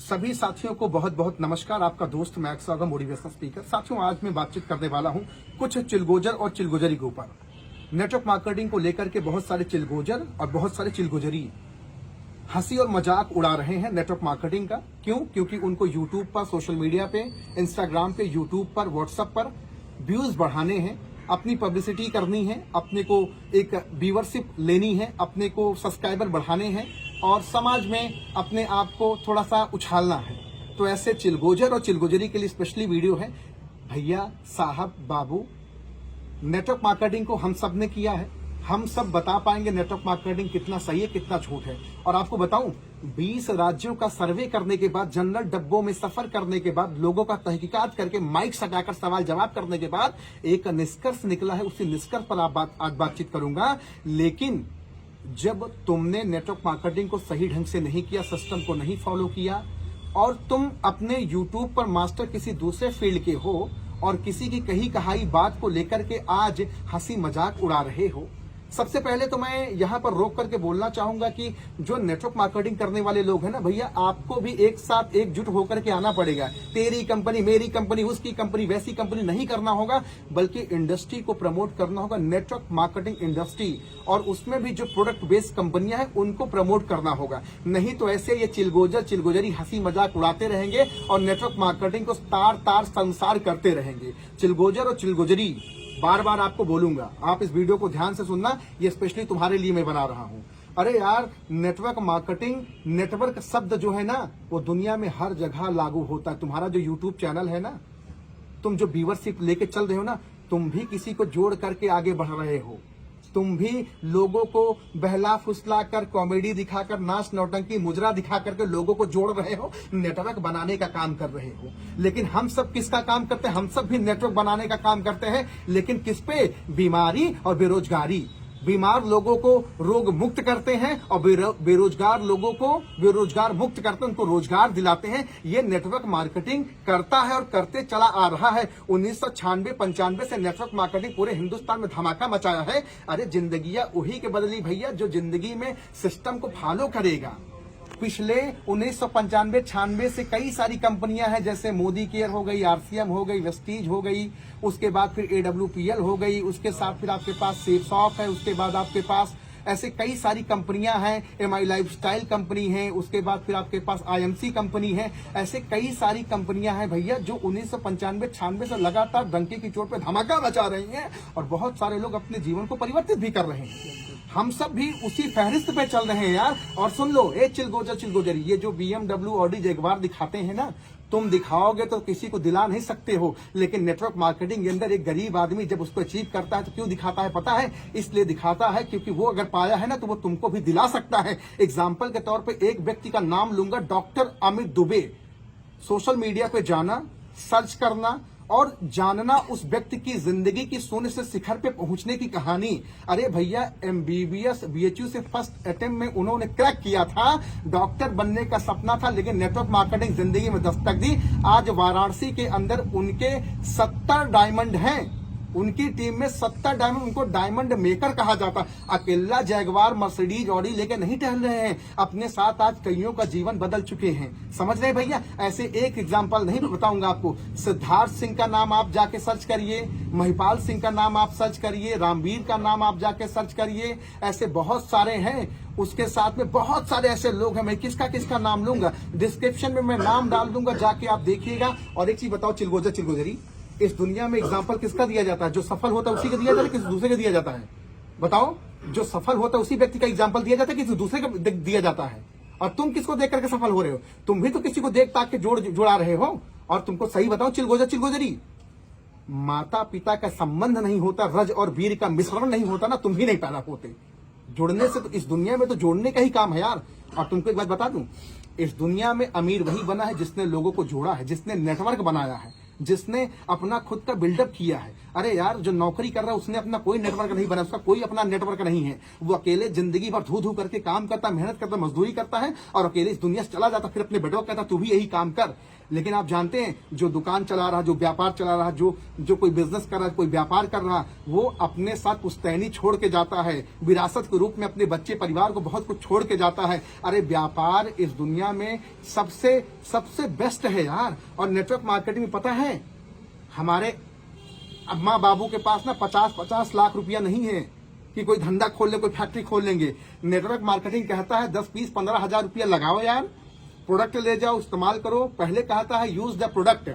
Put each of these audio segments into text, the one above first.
सभी साथियों को बहुत बहुत नमस्कार। आपका दोस्त मैक्स होगा, मोटिवेशनल स्पीकर। साथियों, आज मैं बातचीत करने वाला हूं कुछ चिलगोजर और चिलगोजरी के ऊपर। नेटवर्क मार्केटिंग को लेकर के बहुत सारे चिलगोजर और बहुत सारे चिलगोजरी हंसी और मजाक उड़ा रहे हैं नेटवर्क मार्केटिंग का। क्यों? क्योंकि उनको यूट्यूब पर, सोशल मीडिया पे, इंस्टाग्राम पे, यूट्यूब पर, व्हाट्सएप पर व्यूज बढ़ाने हैं, अपनी पब्लिसिटी करनी है, अपने को एक व्यूअरशिप लेनी है, अपने को सब्सक्राइबर बढ़ाने हैं और समाज में अपने आप को थोड़ा सा उछालना है। तो ऐसे चिलगोजर और चिलगोजरी के लिए स्पेशली वीडियो है। भैया, साहब, बाबू, नेटवर्क मार्केटिंग को हम सब ने किया है। हम सब बता पाएंगे नेटवर्क मार्केटिंग कितना सही है, कितना झूठ है। और आपको बताऊं, 20 राज्यों का सर्वे करने के बाद, जनरल डब्बों में सफर करने के बाद, लोगों का तहकीकात करके, माइक सटाकर सवाल जवाब करने के बाद एक निष्कर्ष निकला है। उसी निष्कर्ष पर आज बातचीत करूंगा। लेकिन जब तुमने नेटवर्क मार्केटिंग को सही ढंग से नहीं किया, सिस्टम को नहीं फॉलो किया और तुम अपने यूट्यूब पर मास्टर किसी दूसरे फील्ड के हो और किसी की कही कहाई बात को लेकर के आज हंसी मजाक उड़ा रहे हो, सबसे पहले तो मैं यहां पर रोक करके बोलना चाहूंगा कि जो नेटवर्क मार्केटिंग करने वाले लोग हैं ना भैया, आपको भी एक साथ एकजुट होकर के आना पड़ेगा। तेरी कंपनी, मेरी कंपनी, उसकी कंपनी, वैसी कंपनी नहीं करना होगा, बल्कि इंडस्ट्री को प्रमोट करना होगा, नेटवर्क मार्केटिंग इंडस्ट्री, और उसमें भी जो प्रोडक्ट बेस्ड कंपनियां हैं उनको प्रमोट करना होगा। नहीं तो ऐसे ये चिलगोजर चिलगोजरी हंसी मजाक उड़ाते रहेंगे और नेटवर्क मार्केटिंग को तार तार संसार करते रहेंगे। चिलगोजर और चिलगोजरी बार बार आपको बोलूंगा, आप इस वीडियो को ध्यान से सुनना, ये स्पेशली तुम्हारे लिए मैं बना रहा हूं। अरे यार, नेटवर्क मार्केटिंग, नेटवर्क शब्द जो है ना, वो दुनिया में हर जगह लागू होता है। तुम्हारा जो यूट्यूब चैनल है ना, तुम जो व्यूअरशिप लेके चल रहे हो ना, तुम भी किसी को जोड़ करके आगे बढ़ रहे हो। तुम भी लोगों को बहला फुसला कर, कॉमेडी दिखाकर, नाच नौटंकी मुजरा दिखा करके लोगों को जोड़ रहे हो, नेटवर्क बनाने का काम कर रहे हो। लेकिन हम सब किसका काम करते हैं? हम सब भी नेटवर्क बनाने का काम करते हैं, लेकिन किस पे? बीमारी और बेरोजगारी। बीमार लोगों को रोग मुक्त करते हैं और बेरोजगार लोगों को बेरोजगार मुक्त करते हैं, उनको रोजगार दिलाते हैं। ये नेटवर्क मार्केटिंग करता है और करते चला आ रहा है। 1996-95 से नेटवर्क मार्केटिंग पूरे हिंदुस्तान में धमाका मचाया है। अरे जिंदगियां उही के बदली भैया जो जिंदगी में सिस्टम को फॉलो करेगा। पिछले 1995-96 से कई सारी कंपनियां हैं, जैसे मोदी केयर हो गई, आरसीएम हो गई, वेस्टीज हो गई, उसके बाद फिर AWPL हो गई, उसके साथ फिर आपके पास सेफसॉफ्ट है, उसके बाद आपके पास ऐसे कई सारी कंपनियां हैं, MI लाइफस्टाइल कंपनी है, उसके बाद फिर आपके पास IMC कंपनी है। ऐसे कई सारी कंपनियां हैं भैया जो 1995-96 से लगातार डंके की चोट पे धमाका मचा रही हैं और बहुत सारे लोग अपने जीवन को परिवर्तित भी कर रहे हैं। हम सब भी उसी फहरिस्त पे चल रहे हैं यार। और सुन लो, ए चिलगोजर चिलगोजरी, ये जो BMW, ऑडी, जगुआर दिखाते हैं ना, तुम दिखाओगे तो किसी को दिला नहीं सकते हो। लेकिन नेटवर्क मार्केटिंग के अंदर एक गरीब आदमी जब उसको अचीव करता है तो क्यों दिखाता है पता है? इसलिए दिखाता है क्योंकि वो अगर पाया है ना तो वो तुमको भी दिला सकता है। एग्जाम्पल के तौर पे एक व्यक्ति का नाम लूंगा, doctor Amit Dubey. Social media पे जाना, सर्च करना और जानना उस व्यक्ति की जिंदगी की शून्य से शिखर पे पहुंचने की कहानी। अरे भैया, MBBS BHU से फर्स्ट अटेम्प्ट में उन्होंने क्रैक किया था। डॉक्टर बनने का सपना था, लेकिन नेटवर्क मार्केटिंग जिंदगी में दस्तक दी। आज वाराणसी के अंदर उनके 70 डायमंड हैं। उनकी टीम में 70 डायमंड, उनको डायमंड मेकर कहा जाता। अकेला जैगवार, मर्सिडीज, ऑडी लेके नहीं टहल रहे हैं, अपने साथ आज कईयों का जीवन बदल चुके हैं। समझ रहे भैया? ऐसे एक एग्जांपल नहीं बताऊंगा आपको। सिद्धार्थ सिंह का नाम आप जाके सर्च करिए, महिपाल सिंह का नाम आप सर्च करिए, रामवीर का नाम आप जाके सर्च करिए। ऐसे बहुत सारे हैं, उसके साथ में बहुत सारे ऐसे लोग हैं। मैं किसका किसका नाम लूंगा, डिस्क्रिप्शन में मैं नाम डाल दूंगा, जाके आप देखिएगा। और एक चीज बताओ, चिलगोजर चिलगोजरी, इस दुनिया में एग्जाम्पल किसका दिया जाता है? जो सफल होता है उसी का दिया जाता है, किसी दूसरे का दिया जाता है? बताओ, जो सफल होता है उसी व्यक्ति का एग्जाम्पल दिया जाता है, किसी दूसरे का दिया जाता है? और तुम किसको देख करके सफल हो रहे हो? तुम भी तो किसी को देख ताक के जुड़ा रहे हो। और तुमको सही बताओ, चिलगोजर चिलगोजरी, माता पिता का संबंध नहीं होता, रज और वीर का मिश्रण नहीं होता ना, तुम भी नहीं पैदा होते। जुड़ने से तो इस दुनिया में तो जोड़ने का ही काम है यार। और तुमको एक बात बता दूं, इस दुनिया में अमीर वही बना है जिसने लोगों को जोड़ा है, जिसने नेटवर्क बनाया है, जिसने अपना खुद का बिल्डअप किया है। अरे यार, जो नौकरी कर रहा है उसने अपना कोई नेटवर्क नहीं बना, उसका कोई अपना नेटवर्क नहीं है। वो अकेले जिंदगी भर धू धू करके काम करता, मेहनत करता, मजदूरी करता है और अकेले इस दुनिया से चला जाता। फिर अपने बेटों को कहता तू भी यही काम कर। लेकिन आप जानते हैं, जो दुकान चला रहा, जो व्यापार चला रहा, जो कोई बिजनेस कर रहा, कोई व्यापार कर रहा, वो अपने साथ पुश्तैनी छोड़ के जाता है, विरासत के रूप में अपने बच्चे परिवार को बहुत कुछ छोड़ के जाता है। अरे व्यापार इस दुनिया में सबसे बेस्ट है यार। और नेटवर्क मार्केटिंग में पता है, हमारे अम्मा बाबू के पास ना 50-50 लाख रुपया नहीं है कि कोई धंधा खोल ले, कोई फैक्ट्री खोल लेंगे। नेटवर्क मार्केटिंग कहता है 10, 20, 15 हजार रुपया लगाओ यार, प्रोडक्ट ले जाओ, इस्तेमाल करो। पहले कहता है यूज द प्रोडक्ट,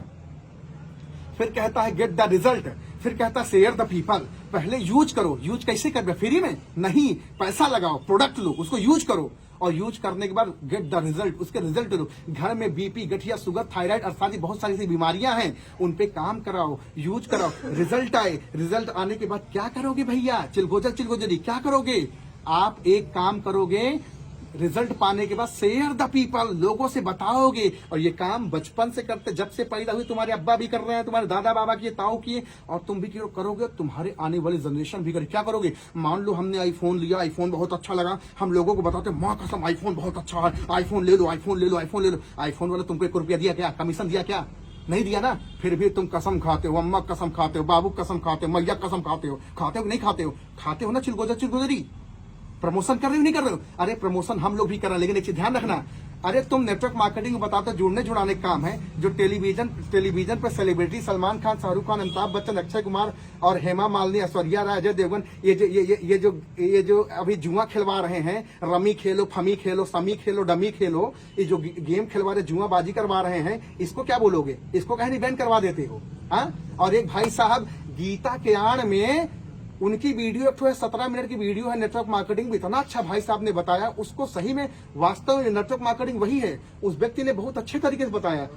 फिर कहता है गेट द रिजल्ट, फिर कहता है शेयर द पीपल। पहले यूज करो। यूज कैसे कर, फ्री में नहीं, पैसा लगाओ, प्रोडक्ट लो, उसको यूज करो और यूज करने के बाद गेट द रिजल्ट, उसके रिजल्ट लो। घर में बीपी, गठिया, शुगर, थायराइड और सारी बहुत सारी बीमारियां हैं, उन पे काम कराओ, यूज कराओ, रिजल्ट आए। रिजल्ट आने के बाद क्या करोगे भैया, चिलगोजरी क्या करोगे? आप एक काम करोगे, रिजल्ट पाने के बाद शेयर द पीपल, लोगों से बताओगे। और ये काम बचपन से करते, जब से पैदा हुई तुम्हारे अब्बा भी कर रहे हैं, तुम्हारे दादा बाबा किए, ताऊ किए, और तुम भी करोगे, तुम्हारे आने वाली जनरेशन भी करे। क्या करोगे? मान लो हमने आईफोन लिया, आईफोन बहुत अच्छा लगा, हम लोगों को बताते माँ कसम आईफोन बहुत अच्छा है, आईफोन ले लो, आईफोन ले लो, आईफोन ले लो। आईफोन वाला तुमको 1 रुपया दिया क्या? कमीशन दिया क्या? नहीं दिया ना। फिर भी तुम कसम खाते हो, अम्मा कसम खाते हो, बाबू कसम खाते हो, मैया कसम खाते हो कि नहीं खाते हो? खाते हो ना चिलगोजरी। प्रमोशन कर रहे हो नहीं कर रहे हो? अरे प्रमोशन हम लोग भी कर रहे हैं, लेकिन एक चीज ध्यान रखना, अरे तुम नेटवर्क मार्केटिंग को बताते हो, जुड़ने जुड़ाने का काम है। जो टेलीविजन पर सेलिब्रिटी सलमान खान, शाहरुख खान, अमिताभ बच्चन, अक्षय कुमार और हेमा मालिनी, ऐश्वर्या राय, अजय देवगन, ये जो अभी जुआ खिलवा रहे हैं, रमी खेलो, फमी खेलो, समी खेलो, डमी खेलो, ये जो गेम खिलवा रहे, जुआबाजी करवा रहे हैं, इसको क्या बोलोगे? इसको कहीं नहीं बैन करवा देते हो? हाँ। और एक भाई साहब गीता के आड़ में उनकी वीडियो, एक 17 मिनट की वीडियो है, नेटवर्क मार्केटिंग, इतना अच्छा भाई साहब ने बताया उसको। सही में वास्तव में नेटवर्क मार्केटिंग वही है। उस व्यक्ति ने बहुत अच्छे तरीके से बताया,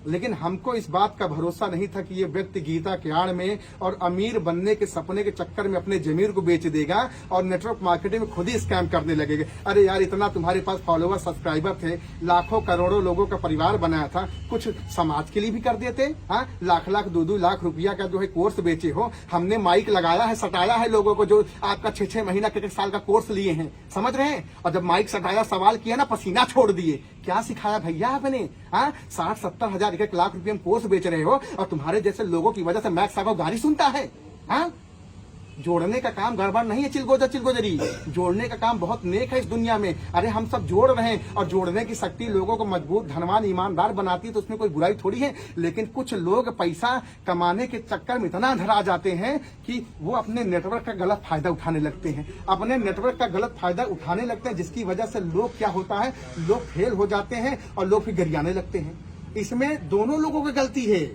लेकिन हमको इस बात का भरोसा नहीं था कि ये व्यक्ति गीता के आड़ में और अमीर बनने के सपने के चक्कर में अपने जमीर को बेच देगा और नेटवर्क मार्केटिंग में खुद ही स्कैम करने लगेगा। अरे यार, इतना तुम्हारे पास फॉलोवर, सब्सक्राइबर थे, लाखों करोड़ों लोगों का परिवार बनाया था, कुछ समाज के लिए भी कर देते। हाँ, लाख 2 लाख रुपया का जो है कोर्स बेचे हो। हमने माइक लगाया है, सटाया है लोगों को, जो आपका 6 महीना के 1 साल का कोर्स लिए हैं, समझ रहे हैं? और जब माइक सटाया, सवाल किया ना, पसीना छोड़ दिए। क्या सिखाया भैया आपने? हाँ, 60-70 हजार, 1 लाख रुपये में कोर्स बेच रहे हो और तुम्हारे जैसे लोगों की वजह से मैक्स साहब गाली सुनता है। हाँ, जोड़ने का काम गड़बड़ नहीं है चिलगोजरी, जोड़ने का काम बहुत नेक है इस दुनिया में। अरे हम सब जोड़ रहे हैं और जोड़ने की शक्ति लोगों को मजबूत, धनवान, ईमानदार बनाती है, तो उसमें कोई बुराई थोड़ी है। लेकिन कुछ लोग पैसा कमाने के चक्कर में इतना धरा जाते हैं कि वो अपने नेटवर्क का गलत फायदा उठाने लगते हैं, अपने नेटवर्क का गलत फायदा उठाने लगते हैं, जिसकी वजह से लोग क्या होता है, लोग फेल हो जाते हैं और लोग फिर गरियाने लगते हैं। इसमें दोनों लोगों की गलती है।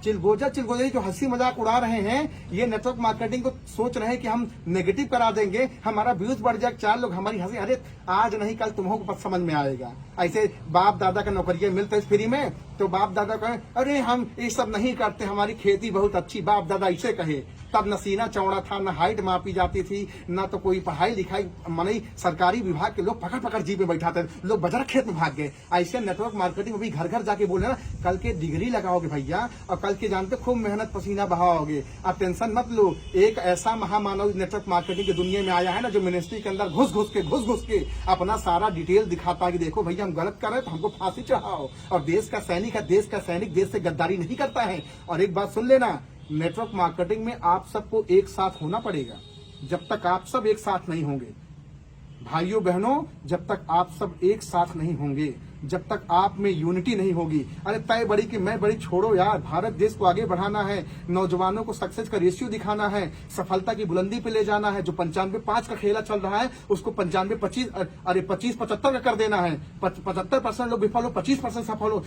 चिलगोजरी जो हंसी मजाक उड़ा रहे हैं, ये नेटवर्क मार्केटिंग को सोच रहे हैं कि हम नेगेटिव करा देंगे, हमारा व्यूज बढ़ जाए, 4 लोग हमारी हंसी। अरे आज नहीं कल तुम्हें समझ में आएगा। ऐसे बाप दादा का नौकरियां मिलते फ्री में, तो बाप दादा कहे अरे हम ये सब नहीं करते, हमारी खेती बहुत अच्छी, बाप दादा ऐसे कहे। तब न सीना चौड़ा था, न हाइट मापी जाती थी, न तो कोई पढ़ाई लिखाई, माने सरकारी विभाग के लोग पकड़ जीप में बैठाते, लोग बजरा खेत में भाग गए। ऐसे नेटवर्क मार्केटिंग में भी घर घर जाके बोले ना, कल के डिग्री लगाओगे भैया और कल के जानते खूब मेहनत पसीना बहाओगे। आप टेंशन मत लो। एक ऐसा महामानव नेटवर्क मार्केटिंग की दुनिया में आया है ना, जो मिनिस्ट्री के अंदर घुस घुस के अपना सारा डिटेल दिखाता है कि देखो भैया हम गलत कर रहे हैं तो हमको फांसी चढ़ाओ। और देश का सैनिक है, देश का सैनिक देश से गद्दारी नहीं करता है। और एक बात सुन लेना, नेटवर्क मार्केटिंग में आप सबको एक साथ होना पड़ेगा। जब तक आप सब एक साथ नहीं होंगे, भाइयों बहनों, जब तक आप सब एक साथ नहीं होंगे, जब तक आप में यूनिटी नहीं होगी, अरे तय बड़ी कि मैं बड़ी छोड़ो यार, भारत देश को आगे बढ़ाना है, नौजवानों को सक्सेस का रेशियो दिखाना है, सफलता की बुलंदी पे ले जाना है। जो 95-5 का खेला चल रहा है उसको 95-25, अरे 25-75 का कर देना है। 75% लोग विफल हो, 25% सफल हो।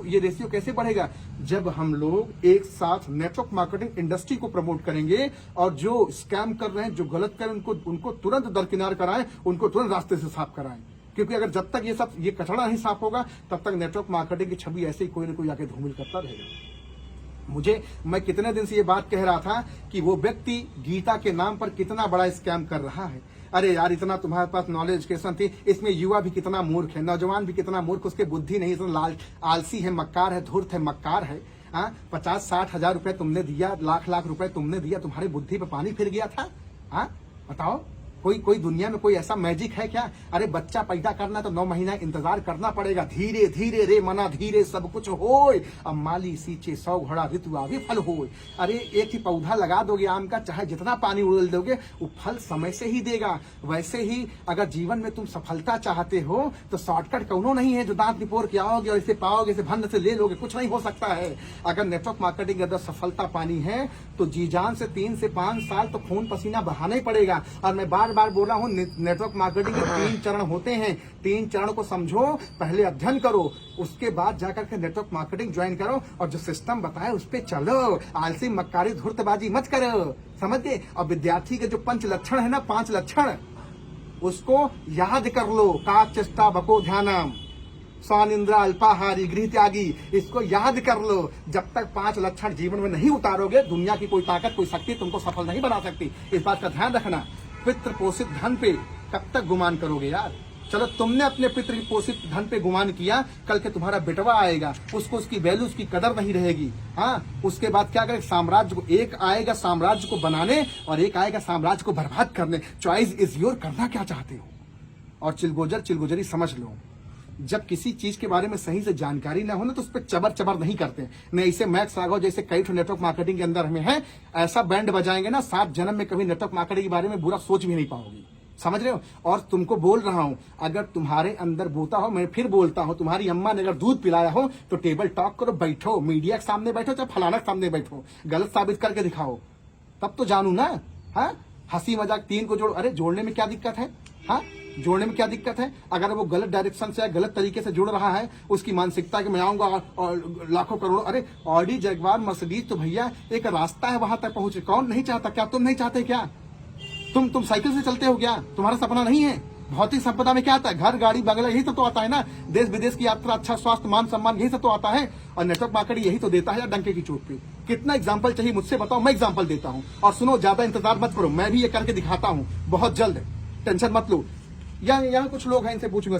ये रेशियो कैसे बढ़ेगा? जब हम लोग एक साथ नेटवर्क मार्केटिंग इंडस्ट्री को प्रमोट करेंगे और जो स्कैम कर रहे हैं, जो गलत कर रहे हैं, उनको तुरंत दरकिनार कराएं, उनको तुरंत रास्ते से साफ कराएं। क्योंकि अगर जब तक ये कचड़ा नहीं साफ होगा, तब तक नेटवर्क मार्केटिंग की छवि ऐसे ही कोई ना कोई आके धूमिल करता रहेगा। मैं कितने दिन से ये बात कह रहा था कि वो व्यक्ति गीता के नाम पर कितना बड़ा स्कैम कर रहा है। अरे यार, इतना तुम्हारे पास नॉलेज एजुकेशन थी, इसमें युवा भी कितना मूर्ख है, नौजवान भी कितना मूर्ख, उसके बुद्धि नहीं, इतना आलसी है, मक्कार है, धूर्त है, मक्कार है। हाँ 50-60 हजार रुपए तुमने दिया, लाख रुपए तुमने दिया, तुम्हारी बुद्धि पे पानी फिर गया था? हाँ बताओ, कोई दुनिया में कोई ऐसा मैजिक है क्या? अरे बच्चा पैदा करना तो 9 महीना इंतजार करना पड़ेगा, धीरे धीरे रे मना धीरे सब कुछ होय, अब माली सींचे 100 घड़ा ऋतु आवे फल होय। अरे एक ही पौधा लगा दोगे आम का, चाहे जितना पानी उड़ेल दोगे वो फल समय से ही देगा। वैसे ही अगर जीवन में तुम सफलता चाहते हो तो शॉर्टकट कौनो नहीं है जो दांत निपोर के आओगे और इसे पाओगे, इसे भन्न से ले लोगे, कुछ नहीं हो सकता है। अगर नेटवर्क मार्केटिंग के अंदर सफलता पानी है तो जी जान से 3 से 5 साल तो खून पसीना बहाना ही पड़ेगा। और मैं बार बोल रहा हूँ, नेटवर्क मार्केटिंग के 3 चरण होते हैं, 3 चरण को समझो, पहले अध्ययन करो, उसके बाद जाकर के नेटवर्क मार्केटिंग ज्वाइन करो और जो सिस्टम बताए उस पे चलो। आलसी मक्कारी धूर्तबाजी मत करो, समझ गए? और विद्यार्थी के जो 5 लक्षण है ना, 5 लक्षण, उसको याद कर लो। काक चेष्टा बको ध्यानम, स्वानिंद्रा अल्पाहारी गृह त्यागी, इसको याद कर लो। जब तक 5 लक्षण जीवन में नहीं उतारोगे, दुनिया की कोई ताकत कोई शक्ति तुमको सफल नहीं बना सकती। इस बात का ध्यान रखना। पितृ पोषित धन पे कब तक गुमान करोगे यार? चलो तुमने अपने पितृ पोषित धन पे गुमान किया, कल के तुम्हारा बेटवा आएगा, उसको उसकी वैल्यू उसकी कदर नहीं रहेगी। हाँ उसके बाद क्या करें? साम्राज्य को, एक आएगा साम्राज्य को बनाने और एक आएगा साम्राज्य को बर्बाद करने। चॉइस इज योर, करना क्या चाहते हो? और चिलगोजरी समझ लो, जब किसी चीज के बारे में सही से जानकारी ना हो ना तो उस पर चबर नहीं करते। नहीं इसे मैक्स राघव जैसे कई नेटवर्क मार्केटिंग के अंदर हमें है, ऐसा बैंड बजाएंगे ना 7 जन्म में कभी नेटवर्क मार्केटिंग के बारे में बुरा सोच भी नहीं पाओगी। समझ रहे हो? और तुमको बोल रहा हूं, अगर तुम्हारे अंदर बोता हो, मैं फिर बोलता हूं, तुम्हारी अम्मा ने अगर दूध पिलाया हो तो टेबल टॉक करो, बैठो, मीडिया के सामने बैठो, चाहे फलाना के सामने बैठो, गलत साबित करके दिखाओ, तब तो जानू ना। हाँ हंसी मजाक 3 को जोड़ो, अरे जोड़ने में क्या दिक्कत है? हाँ जोड़ने में क्या दिक्कत है? अगर वो गलत डायरेक्शन से या गलत तरीके से जुड़ रहा है, उसकी मानसिकता कि मैं आऊंगा और लाखों करोड़ों, अरे ऑडी जगवार मर्सिडीज तो भैया एक रास्ता है वहां तक पहुंचे। कौन नहीं चाहता? क्या तुम नहीं चाहते क्या? तुम साइकिल से चलते हो क्या? तुम्हारा सपना नहीं है? भौतिक संपदा में क्या आता है? घर, गाड़ी, बंगला, यही सब तो आता है ना। देश विदेश की यात्रा, अच्छा स्वास्थ्य, मान सम्मान, यही सब तो आता है। और नेटवर्क मार्केटिंग यही तो देता है यार, डंके की चोट पे। कितना एग्जाम्पल चाहिए मुझसे बताओ, मैं एग्जाम्पल देता हूँ। और सुनो, ज्यादा इंतजार मत करो, मैं भी ये करके दिखाता हूँ बहुत जल्द, टेंशन मत लो। यहाँ कुछ लोग हैं, इनसे पूछूंगा,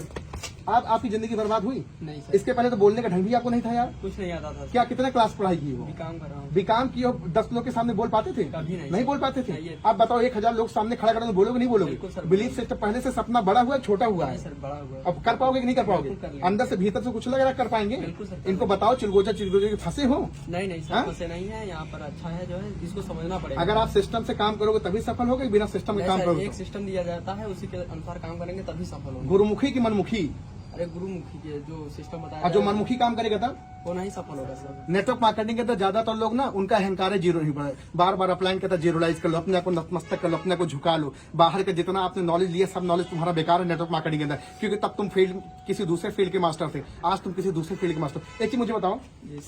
आपकी जिंदगी बर्बाद हुई? नहीं सर। इसके पहले तो बोलने का ढंग भी आपको नहीं था यार? कुछ नहीं आता था। क्या कितने क्लास पढ़ाई की हो? बीकॉम कर रहा हूँ। बीकॉम की हो? 10 लोग के सामने बोल पाते थे? कभी नहीं बोल पाते थे। नहीं। आप बताओ 1000 लोग सामने खड़ा करो तो बोलोगे नहीं बोलोगे? बिल्कुल सर। बिलीफ सिस्टम पहले से सपना बड़ा हुआ है, छोटा हुआ है? सर बड़ा हुआ है। अब कर पाओगे कि नहीं कर पाओगे? बिल्कुल कर लेंगे। अंदर से भीतर से कुछ लग रहा है कर पाएंगे? बिल्कुल सर। इनको बताओ चिलगोजर फंसे हो? नहीं सर, हाँ? फंसे नहीं है, यहाँ पर अच्छा है जो है, इसको समझना पड़ेगा। अगर आप सिस्टम से काम करोगे तभी सफल होगे, बिना सिस्टम के काम करोगे? एक सिस्टम दिया जाता है, उसी के अनुसार काम करेंगे तभी सफल होंगे। गुरुमुखी की मनमुखी? अरे गुरुमुखी के जो सिस्टम बताया और जो मनमुखी काम करेगा तब वो नहीं सफल होगा सर। नेटवर्क मार्केटिंग के अंदर ज्यादातर लोग ना, उनका अहंकार है जीरो नहीं बढ़े, बार अपलाइन करता, जीरोलाइज कर लो, अपने आप को नतमस्तक कर लो, अपने को झुका लो। बाहर के जितना आपने नॉलेज लिया सब नॉलेज तुम्हारा बेकार है नेटवर्क मार्केटिंग के अंदर, क्योंकि तब तुम फील्ड किसी दूसरे फील्ड के मास्टर थे, आज तुम किसी दूसरे फील्ड के मास्टर। एक चीज मुझे बताओ,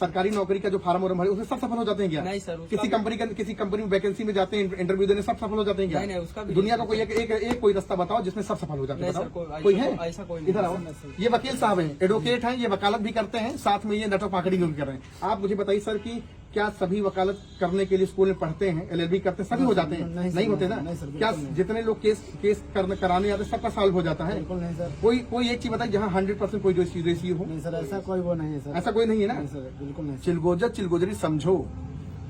सरकारी नौकरी का जो फार्म और भरे उसमें सब सफल हो जाते हैं क्या? नहीं सर। किसी कंपनी में वैकेंसी में जाते हैं, इंटरव्यू देने, सब सफल हो जाते हैं क्या? नहीं, उसका भी दुनिया का कोई एक कोई रास्ता बताओ जिसमें सब सफल हो जाते हैं? नहीं सर, बताओ, कोई कोई है? ऐसा कोई नहीं। इधर आओ, ये वकील साहब हैं, एडवोकेट हैं, ये वकालत भी करते हैं, साथ में ये नेटवर्क मार्केटिंग भी कर रहे हैं। आप मुझे बताइए सर कि क्या सभी वकालत करने के लिए स्कूल में पढ़ते हैं, LLB करते हैं, सभी हो जाते हैं? नहीं होते ना? क्या जितने लोग केस कराने आते हैं सबका सॉल्व हो जाता है? बिल्कुल नहीं सर। कोई एक चीज बताइए जहाँ 100% कोई रेसी हो? नहीं सर, ऐसा कोई वो नहीं है सर। ऐसा कोई नहीं है ना? नहीं सर, बिल्कुल नहीं। चिलगोजरी समझो,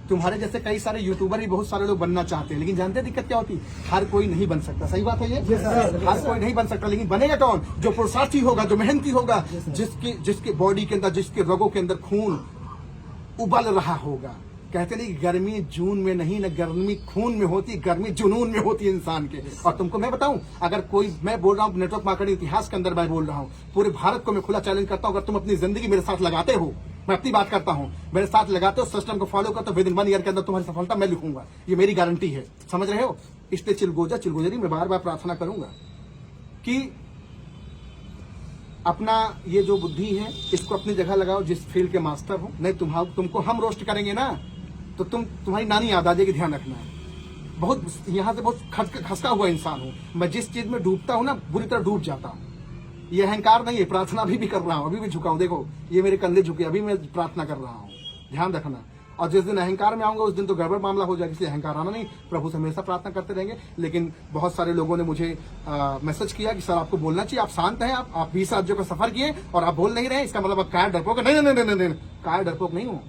तुम्हारे जैसे कई सारे यूट्यूबर भी बहुत सारे लोग बनना चाहते हैं, लेकिन जानते हैं दिक्कत क्या होती? हर कोई नहीं बन सकता। सही बात है ये? हर कोई नहीं बन सकता, लेकिन बनेगा कौन? जो पुरुषार्थी होगा, जो मेहनती होगा, जिसके बॉडी के अंदर, जिसके रगों के अंदर खून उबल रहा होगा। कहते नहीं गर्मी जून में नहीं, न गर्मी खून में होती, गर्मी जुनून में होती है इंसान के। और तुमको मैं बताऊं, अगर कोई, मैं बोल रहा हूं नेटवर्क मार्केटिंग इतिहास के अंदर मैं बोल रहा हूं, पूरे भारत को मैं खुला चैलेंज करता हूं, अगर तुम अपनी जिंदगी मेरे साथ लगाते हो, मैं अपनी बात करता हूं, मेरे साथ लगाते हो, सिस्टम को फॉलो करते हो, विद इन 1 ईयर के अंदर तुम्हारी सफलता मैं लिखूंगा, ये मेरी गारंटी है। समझ रहे हो? इसलिए चिलगोजरी में बार प्रार्थना करूंगा कि अपना ये जो बुद्धि है इसको अपनी जगह लगाओ, जिस फील्ड के मास्टर हो। नहीं तुमको हम रोस्ट करेंगे ना तो तुम्हारी नानी याद आ जाएगी, ध्यान रखना है। बहुत यहाँ से बहुत खसका हुआ इंसान हूँ मैं, जिस चीज में डूबता हूँ ना बुरी तरह डूब जाता हूँ। ये अहंकार नहीं है, प्रार्थना अभी भी कर रहा हूँ, अभी भी झुका हूँ, देखो ये मेरे कंधे झुके, अभी मैं प्रार्थना कर रहा हूँ, ध्यान रखना। और जिस दिन अहंकार में आऊंगा उस दिन तो गड़बड़ मामला हो जाएगा, इसलिए अहंकार आना नहीं। प्रभु से हमेशा प्रार्थना करते रहेंगे। लेकिन बहुत सारे लोगों ने मुझे मैसेज किया कि सर आपको बोलना चाहिए, आप शांत हैं, आप 20 राज्यों का सफर किए और आप बोल नहीं रहे, इसका मतलब आप कायर डरपोक? नहीं, कायर डरपोक नहीं हूँ।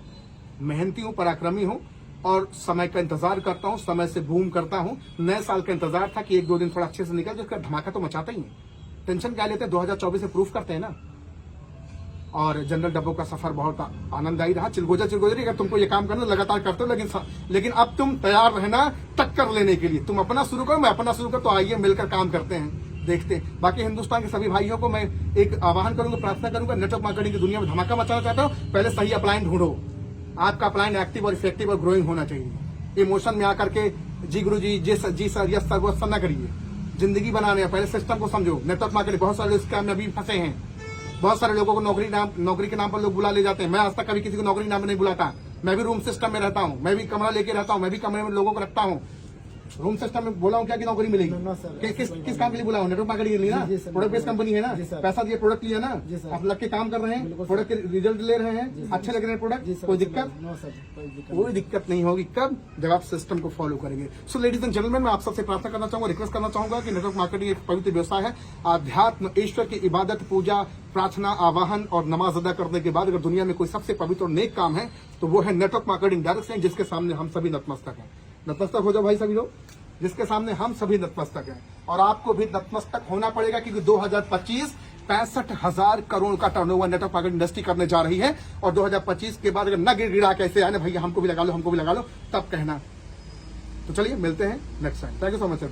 मेहनती हूँ, पराक्रमी हूँ और समय का इंतजार करता हूँ, समय से बूम करता हूँ। नए साल का इंतजार था कि 1-2 दिन थोड़ा अच्छे से निकल जाए, उसका धमाका तो मचाता ही है। टेंशन क्या लेते हैं, 2024 से प्रूफ करते हैं ना। और जनरल डब्बों का सफर बहुत आनंददायी रहा। चिलगोजरी अगर तुमको ये काम करना लगातार करते हो, लेकिन अब तुम तैयार रहना टक्कर लेने के लिए। तुम अपना शुरू करो, मैं अपना शुरू करो, तो आइए मिलकर काम करते हैं, देखते हैं। बाकी हिंदुस्तान के सभी भाइयों को मैं एक आह्वान करूंगा, प्रार्थना करूंगा, नेटवर्क मार्केटिंग की दुनिया में धमाका मचाना चाहता हूं, पहले सही अपलाइन ढूंढो। आपका अपलाइन एक्टिव और इफेक्टिव और ग्रोइंग होना चाहिए। इमोशन में आकर के जी गुरु जी, जी सर, यस सर, वो सब ना करिए। जिंदगी बनाने पहले सिस्टम को समझो। नेटवर्क मार्केटिंग बहुत सारे स्कैम में अभी फंसे हैं। बहुत सारे लोगों को नौकरी के नाम पर लोग बुला ले जाते हैं। मैं आज तक कभी किसी को नौकरी नाम पर नहीं बुलाता। मैं भी रूम सिस्टम में रहता हूँ, मैं भी कमरा लेके रहता हूँ, मैं भी कमरे में लोगों को रखता हूँ। रूम सिस्टम में बोला हूँ क्या कि नौकरी मिलेगी? No sir. किस काम के लिए बुला हूँ? नेटवर्क मार्केटिंग के लिए ना। जी सर, प्रोडक्ट बेस्ड कंपनी है ना, जी सर। पैसा दिए प्रोडक्ट लिया ना, जी सर। आप लग के काम कर रहे हैं, बिल्कुल सर। प्रोडक्ट के रिजल्ट ले रहे हैं, अच्छे लग रहे हैं प्रोडक्ट, कोई दिक्कत? नो सर, कोई दिक्कत नहीं होगी। कब? जब आप सिस्टम को फॉलो करेंगे। सो लेडीज एंड जेंटलमैन, मैं आप सबसे प्रार्थना करना चाहूंगा, रिक्वेस्ट करना चाहूंगा कि नेटवर्क मार्केटिंग एक पवित्र व्यवसाय है। आध्यात्म, ईश्वर की इबादत, पूजा, प्रार्थना, आवाहन और नमाज अदा करने के बाद अगर दुनिया में कोई सबसे पवित्र और नेक काम है तो वो है नेटवर्क मार्केटिंग डायरेक्ट सेलिंग, जिसके सामने हम सभी नतमस्तक हैं। नतमस्तक हो जाओ भाई सभी लोग, जिसके सामने हम सभी नतमस्तक हैं। और आपको भी नतमस्तक होना पड़ेगा, क्योंकि 2025 65,000 करोड़ का टर्नओवर नेटवर्क मार्केटिंग इंडस्ट्री करने जा रही है। और 2025 के बाद अगर न गिड़ा कैसे आने भैया हमको भी लगा लो, हमको भी लगा लो, तब कहना। तो चलिए मिलते हैं next time. Thank you so much.